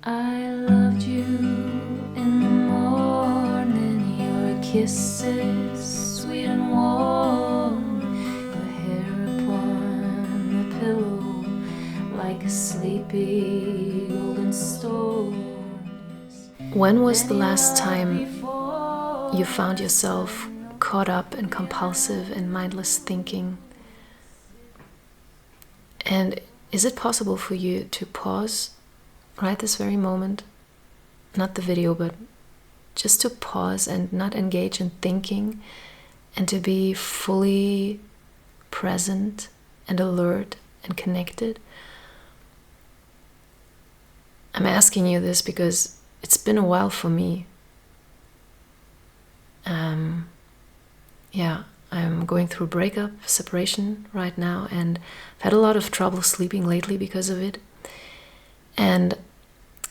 I loved you in the morning, your kisses sweet and warm, your hair upon the pillow like a sleepy golden storm. When was the last time you found yourself caught up in compulsive and mindless thinking? And is it possible for you to pause right this very moment? Not the video, but just to pause and not engage in thinking, and to be fully present and alert and connected? I'm asking you this because it's been a while for me. I'm going through breakup, separation right now, and I've had a lot of trouble sleeping lately because of it. And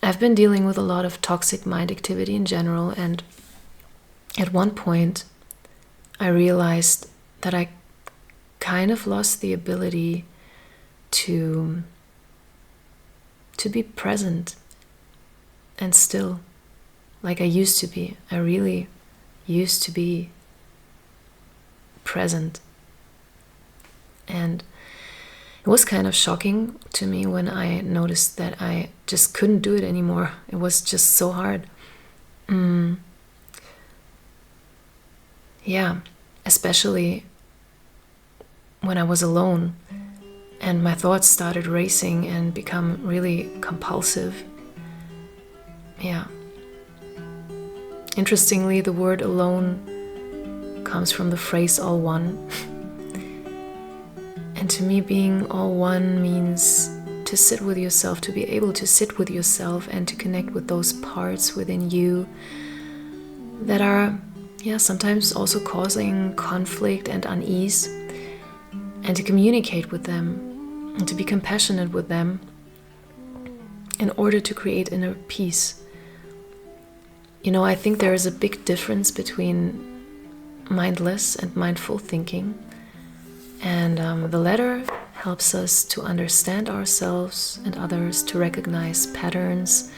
I've been dealing with a lot of toxic mind activity in general, and at one point I realized that I kind of lost the ability to be present and still, like I used to be. I really used to be present. And it was kind of shocking to me when I noticed that I just couldn't do it anymore. It was just so hard. Especially when I was alone and my thoughts started racing and become really compulsive. Interestingly, the word alone comes from the phrase all one. And to me, being all one means to sit with yourself, to be able to sit with yourself and to connect with those parts within you that are, sometimes also causing conflict and unease, and to communicate with them and to be compassionate with them in order to create inner peace. I think there is a big difference between mindless and mindful thinking. And the latter helps us to understand ourselves and others, to recognize patterns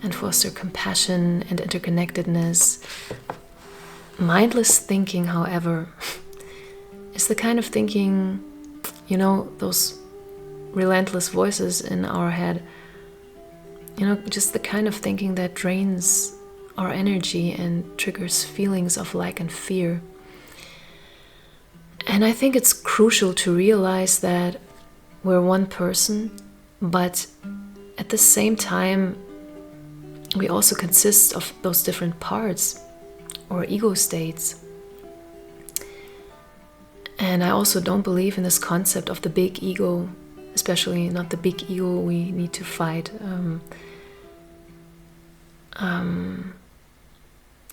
and foster compassion and interconnectedness. Mindless thinking, however, is the kind of thinking, those relentless voices in our head, just the kind of thinking that drains our energy and triggers feelings of lack and fear. And I think it's crucial to realize that we're one person, but at the same time, we also consist of those different parts or ego states. And I also don't believe in this concept of the big ego, especially not the big ego we need to fight.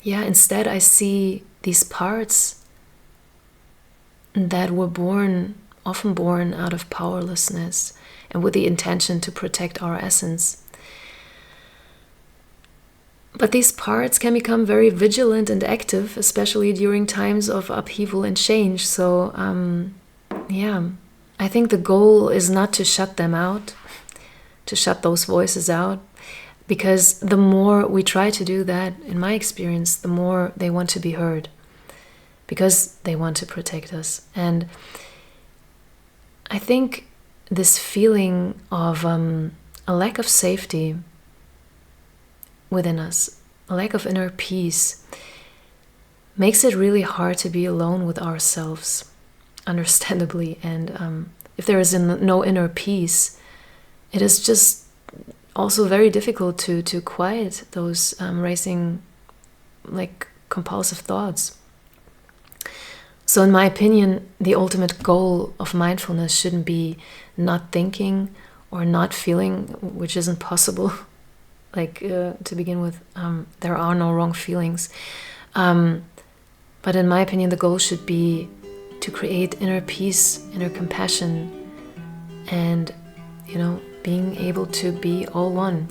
Instead I see these parts that were often born out of powerlessness and with the intention to protect our essence. But these parts can become very vigilant and active, especially during times of upheaval and change. So, I think the goal is not to shut them out, to shut those voices out, because the more we try to do that, in my experience, the more they want to be heard, because they want to protect us. And I think this feeling of a lack of safety within us, a lack of inner peace, makes it really hard to be alone with ourselves, understandably. And if there is no inner peace, it is just also very difficult to quiet those racing, compulsive thoughts. So in my opinion, the ultimate goal of mindfulness shouldn't be not thinking or not feeling, which isn't possible. To begin with, there are no wrong feelings. But in my opinion, the goal should be to create inner peace, inner compassion, and, being able to be all one.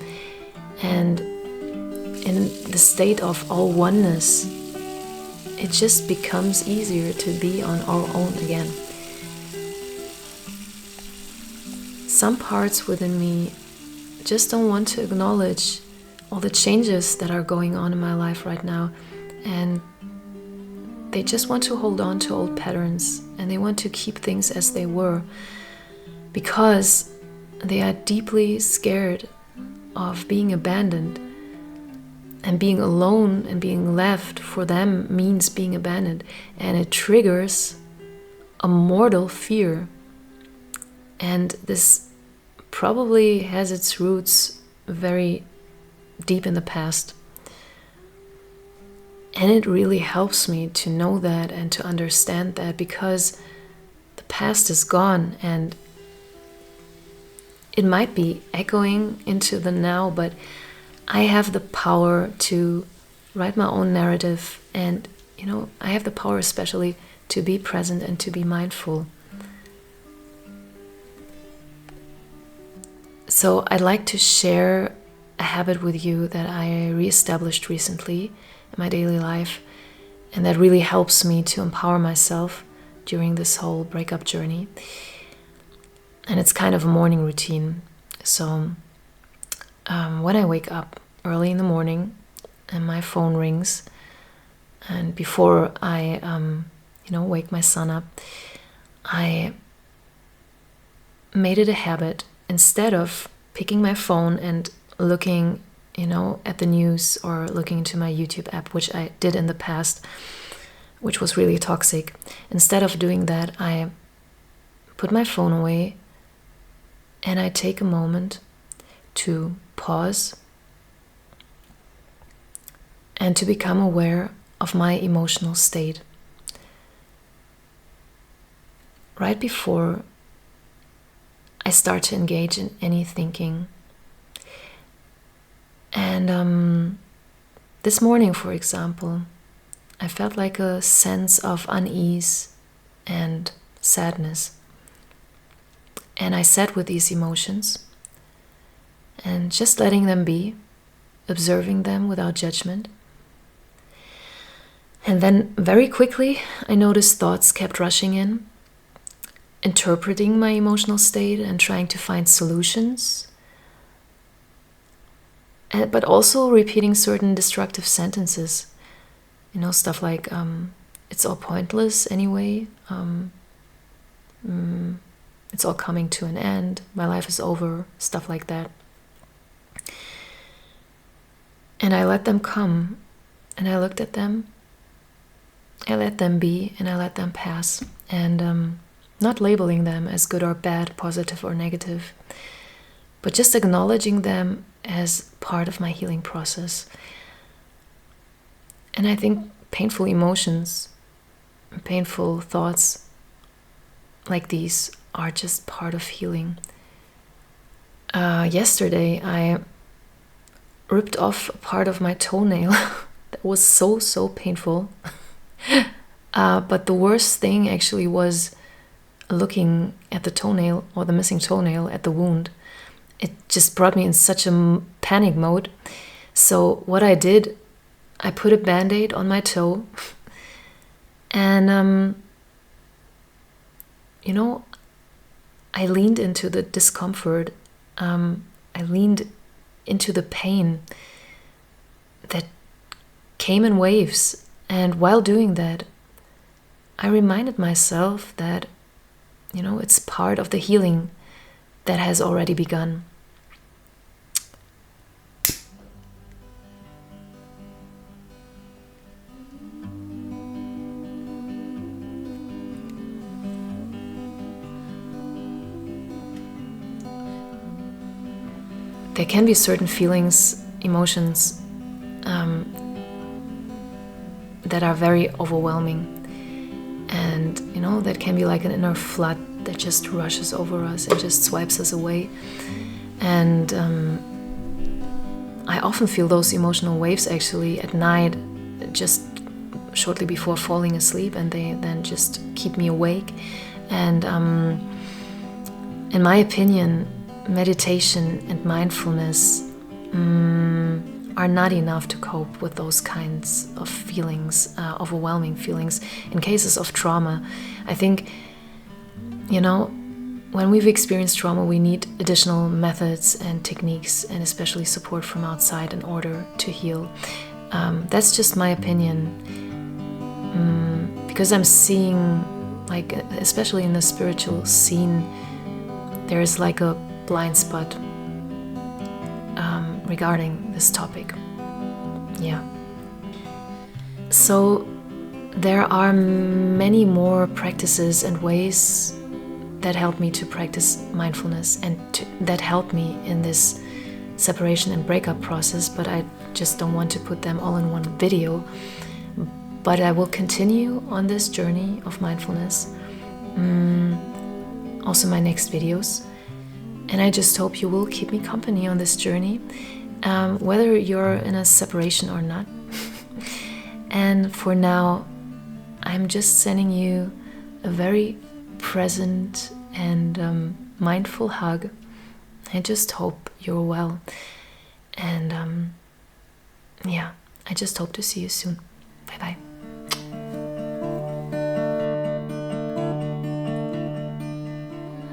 And in the state of all oneness, it just becomes easier to be on our own again. Some parts within me just don't want to acknowledge all the changes that are going on in my life right now. And they just want to hold on to old patterns, and they want to keep things as they were because they are deeply scared of being abandoned. And being alone and being left for them means being abandoned. And it triggers a mortal fear. And this probably has its roots very deep in the past. And it really helps me to know that and to understand that, because the past is gone and it might be echoing into the now, but I have the power to write my own narrative, and I have the power especially to be present and to be mindful. So I'd like to share a habit with you that I reestablished recently in my daily life, and that really helps me to empower myself during this whole breakup journey. And it's kind of a morning routine. So when I wake up early in the morning and my phone rings, and before I wake my son up, I made it a habit, instead of picking my phone and looking at the news or looking into my YouTube app, which I did in the past, which was really toxic. Instead of doing that, I put my phone away and I take a moment to pause and to become aware of my emotional state. Right before I start to engage in any thinking. And this morning, for example, I felt like a sense of unease and sadness. And I sat with these emotions and just letting them be, observing them without judgment. And then very quickly, I noticed thoughts kept rushing in, interpreting my emotional state and trying to find solutions, but also repeating certain destructive sentences. Stuff like, it's all pointless anyway, it's all coming to an end, my life is over, stuff like that. And I let them come, and I looked at them, I let them be, and I let them pass, and not labeling them as good or bad, positive or negative, but just acknowledging them as part of my healing process. And I think painful emotions, painful thoughts like these are just part of healing. Yesterday, I ripped off a part of my toenail that was so painful. But the worst thing actually was looking at the toenail, or the missing toenail, at the wound. It just brought me in such a panic mode. So what I did, I put a band-aid on my toe, and I leaned into the discomfort. I leaned into the pain that came in waves. And while doing that, I reminded myself that, it's part of the healing that has already begun. There can be certain feelings, emotions, that are very overwhelming. And, that can be like an inner flood that just rushes over us and just swipes us away. And I often feel those emotional waves actually at night, just shortly before falling asleep, and they then just keep me awake. And in my opinion, meditation and mindfulness are not enough to cope with those kinds of feelings, overwhelming feelings. In cases of trauma, I think, when we've experienced trauma, we need additional methods and techniques, and especially support from outside in order to heal. That's just my opinion, because I'm seeing, like, especially in the spiritual scene, there is like a blind spot regarding this topic. Yeah. So there are many more practices and ways that help me to practice mindfulness and that help me in this separation and breakup process, but I just don't want to put them all in one video. But I will continue on this journey of mindfulness, also my next videos, and I just hope you will keep me company on this journey, whether you're in a separation or not. And for now, I'm just sending you a very present and mindful hug. I just hope you're well, and yeah, I just hope to see you soon. Bye bye.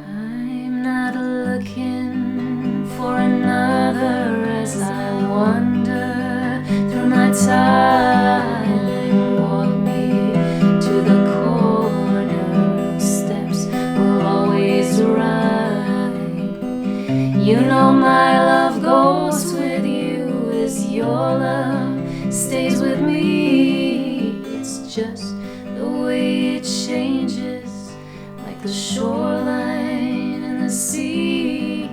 I'm not looking for another as I wander through my time. Walk me to the corner steps will always rhyme. You know my love goes with you as your love stays with me. It's just the way it changes, like the shoreline and the sea.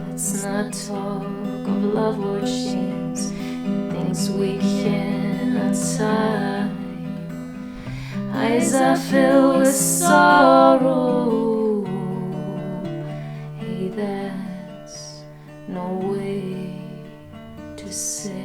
Let's not talk of love or chains and things we cannot tie. Eyes are filled with sorrow. Hey, that's no way to say.